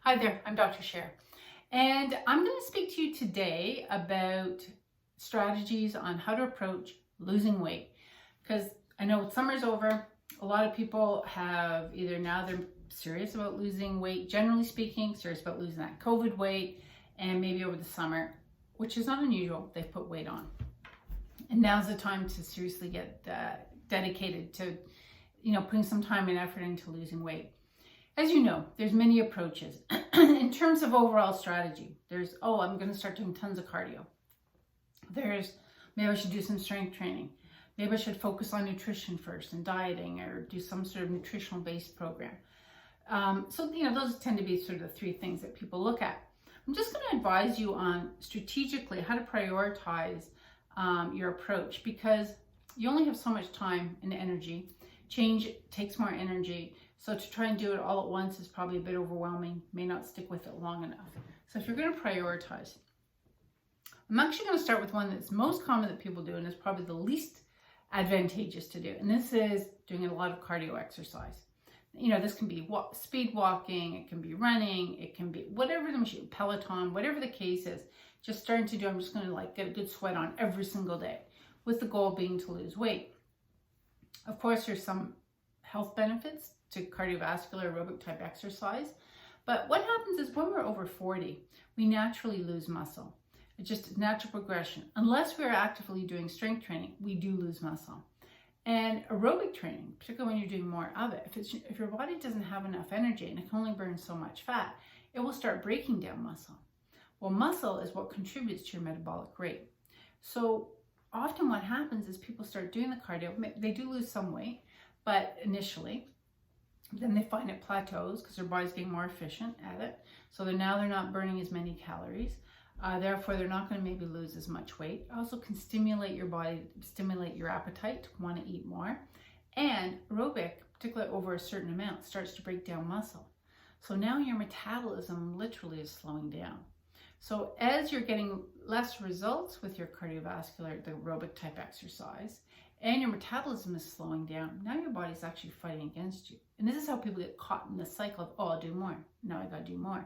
Hi there, I'm Dr. Cher, and I'm going to speak to you today about strategies on how to approach losing weight. Because I know summer's over, a lot of people have either now they're serious about losing weight, generally speaking, serious about losing that COVID weight, and maybe over the summer, which is not unusual, they've put weight on. And now's the time to seriously get dedicated to, putting some time and effort into losing weight. As you know, there's many approaches. In terms of overall strategy, there's, I'm going to start doing tons of cardio. There's, maybe I should do some strength training. Maybe I should focus on nutrition first and dieting, or do some sort of nutritional based program. Those tend to be sort of the three things that people look at. I'm just going to advise you on strategically how to prioritize your approach, because you only have so much time and energy. Change takes more energy. So to try and do it all at once is probably a bit overwhelming, may not stick with it long enough. So if you're going to prioritize, I'm actually going to start with one that's most common that people do and is probably the least advantageous to do. And this is doing a lot of cardio exercise. This can be speed walking, it can be running, it can be whatever the machine, Peloton, whatever the case is, just starting to do, I'm just going to get a good sweat on every single day, with the goal being to lose weight. Of course, there's some health benefits to cardiovascular aerobic type exercise. But what happens is when we're over 40, we naturally lose muscle. It's just a natural progression. Unless we're actively doing strength training, we do lose muscle. And aerobic training, particularly when you're doing more of it, if your body doesn't have enough energy and it can only burn so much fat, it will start breaking down muscle. Well, muscle is what contributes to your metabolic rate. So often what happens is people start doing the cardio, they do lose some weight, but initially, then they find it plateaus because their body's getting more efficient at it. So they're not burning as many calories. Therefore, they're not going to maybe lose as much weight. Also can stimulate your body, stimulate your appetite to want to eat more. And aerobic, particularly over a certain amount, starts to break down muscle. So now your metabolism literally is slowing down. So as you're getting less results with your cardiovascular, the aerobic type exercise, and your metabolism is slowing down, now your body's actually fighting against you. And this is how people get caught in the cycle of, I'll do more. Now I gotta do more.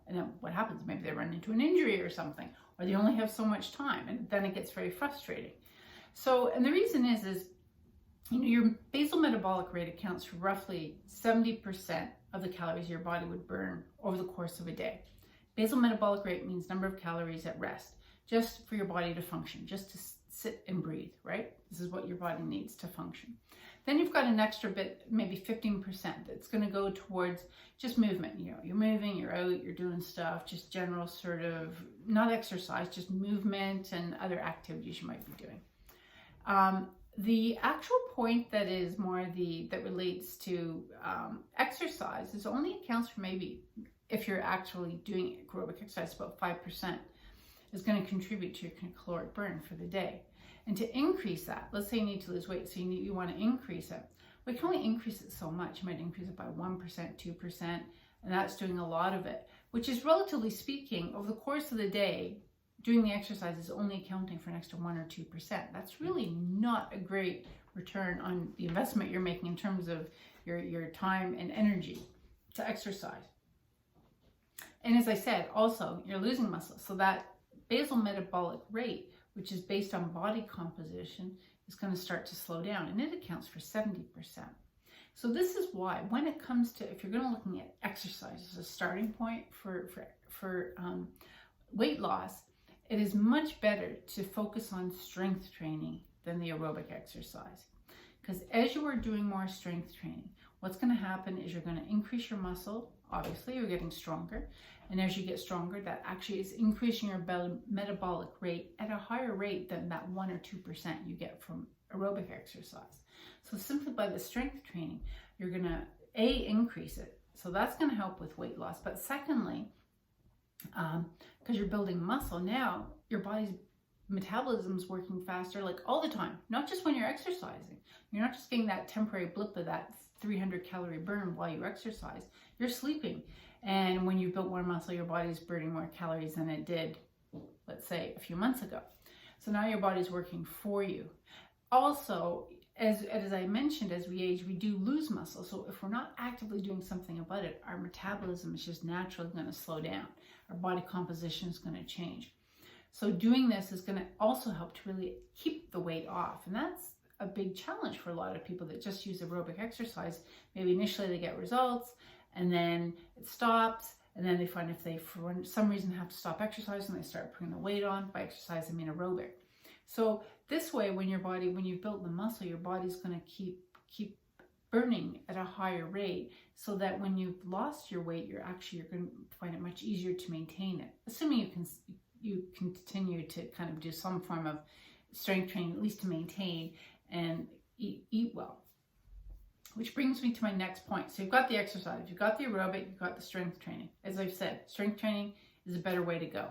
And then what happens? Maybe they run into an injury or something, or they only have so much time, and then it gets very frustrating. So, and the reason is your basal metabolic rate accounts for roughly 70% of the calories your body would burn over the course of a day. Basal metabolic rate means number of calories at rest, just for your body to function, just to sit and breathe, right? This is what your body needs to function. Then you've got an extra bit, maybe 15%, that's going to go towards just movement. You're moving, you're out, you're doing stuff, just general sort of, not exercise, just movement and other activities you might be doing. The actual point that is more that relates to exercise is only accounts for maybe, if you're actually doing aerobic exercise, about 5% is going to contribute to your caloric burn for the day. And to increase that, let's say you need to lose weight, so you want to increase it. We can only increase it so much. You might increase it by 1%, 2%, and that's doing a lot of it, which is, relatively speaking, over the course of the day, doing the exercise is only accounting for an extra 1 or 2%. That's really not a great return on the investment you're making in terms of your time and energy to exercise. And as I said, also, you're losing muscle. So that basal metabolic rate, which is based on body composition, is going to start to slow down, and it accounts for 70%. So this is why, when it comes to, if you're going to looking at exercise as a starting point for weight loss, it is much better to focus on strength training than the aerobic exercise. Because as you are doing more strength training, what's going to happen is you're going to increase your muscle. Obviously, you're getting stronger. And as you get stronger, that actually is increasing your metabolic rate at a higher rate than that 1 or 2% you get from aerobic exercise. So simply by the strength training, you're going to, increase it. So that's going to help with weight loss. But secondly, because you're building muscle, now your body's metabolism is working faster, all the time, not just when you're exercising. You're not just getting that temporary blip of that 300 calorie burn while you exercise. You're sleeping. And when you built more muscle, your body's burning more calories than it did, let's say, a few months ago. So now your body's working for you. Also, as I mentioned, as we age, we do lose muscle. So if we're not actively doing something about it, our metabolism is just naturally going to slow down. Our body composition is going to change. So doing this is going to also help to really keep the weight off. And that's a big challenge for a lot of people that just use aerobic exercise. Maybe initially they get results and then it stops. And then they find if they, for some reason, have to stop exercising, they start putting the weight on. By exercise, I mean aerobic. So this way, when you've built the muscle, your body's going to keep burning at a higher rate, so that when you've lost your weight, you're going to find it much easier to maintain it. Assuming you continue to kind of do some form of strength training, at least to maintain and eat well. Which brings me to my next point. So you've got the exercise, you've got the aerobic, you've got the strength training. As I've said, strength training is a better way to go.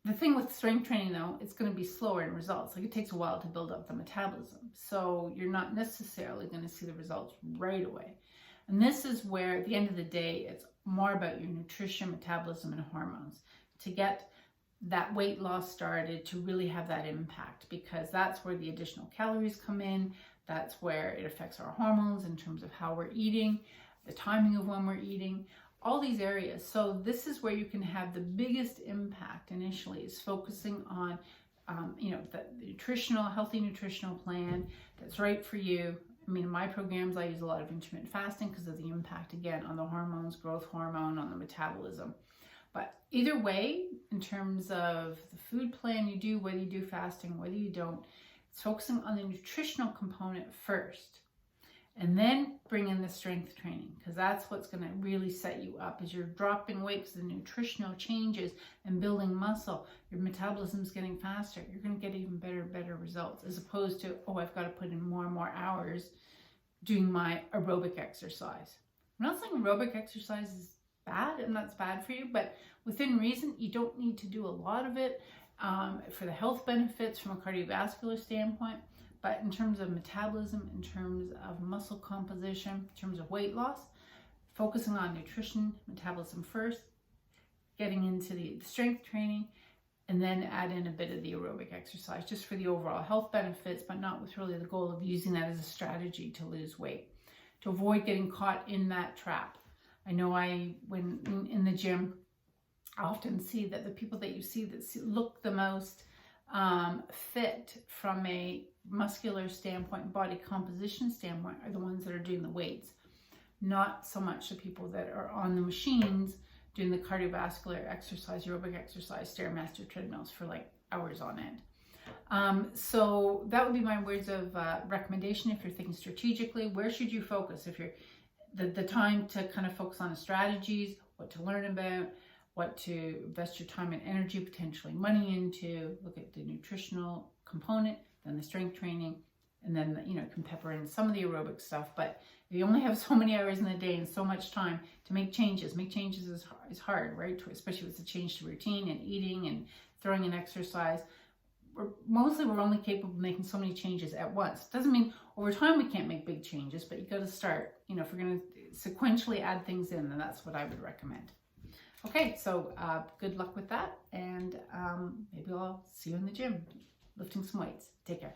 The thing with strength training, though, it's going to be slower in results. Like, it takes a while to build up the metabolism. So you're not necessarily going to see the results right away. And this is where, at the end of the day, it's more about your nutrition, metabolism, and hormones to get that weight loss started, to really have that impact, because that's where the additional calories come in. That's where it affects our hormones in terms of how we're eating, the timing of when we're eating, all these areas. So this is where you can have the biggest impact initially, is focusing on, the nutritional, healthy nutritional plan that's right for you. I mean, in my programs, I use a lot of intermittent fasting because of the impact, again, on the hormones, growth hormone, on the metabolism. But either way, in terms of the food plan you do, whether you do fasting, whether you don't, it's focusing on the nutritional component first, and then bring in the strength training, because that's what's going to really set you up. As you're dropping weight, because the nutritional changes and building muscle, your metabolism is getting faster. You're going to get even better results, as opposed to, oh, I've got to put in more and more hours doing my aerobic exercise. I'm not saying aerobic exercise is bad and that's bad for you, but within reason. You don't need to do a lot of it for the health benefits from a cardiovascular standpoint. But in terms of metabolism, in terms of muscle composition, in terms of weight loss, focusing on nutrition, metabolism first, getting into the strength training, and then add in a bit of the aerobic exercise just for the overall health benefits, but not with really the goal of using that as a strategy to lose weight, to avoid getting caught in that trap. I know when in the gym, I often see that the people that you see that look the most fit from a muscular standpoint, body composition standpoint, are the ones that are doing the weights, not so much the people that are on the machines doing the cardiovascular exercise, aerobic exercise, Stairmaster treadmills for like hours on end. So that would be my words of recommendation. If you're thinking strategically, where should you focus? If you're the time to kind of focus on the strategies, what to learn about, what to invest your time and energy, potentially money into, look at the nutritional component, then the strength training, and then, can pepper in some of the aerobic stuff. But if you only have so many hours in the day and so much time to make changes is hard, right? Especially with the change to routine and eating and throwing in exercise. We're only capable of making so many changes at once. Doesn't mean over time we can't make big changes, but you got to start. If we're going to sequentially add things in, then that's what I would recommend. Okay, so good luck with that, and maybe I'll see you in the gym lifting some weights. Take care.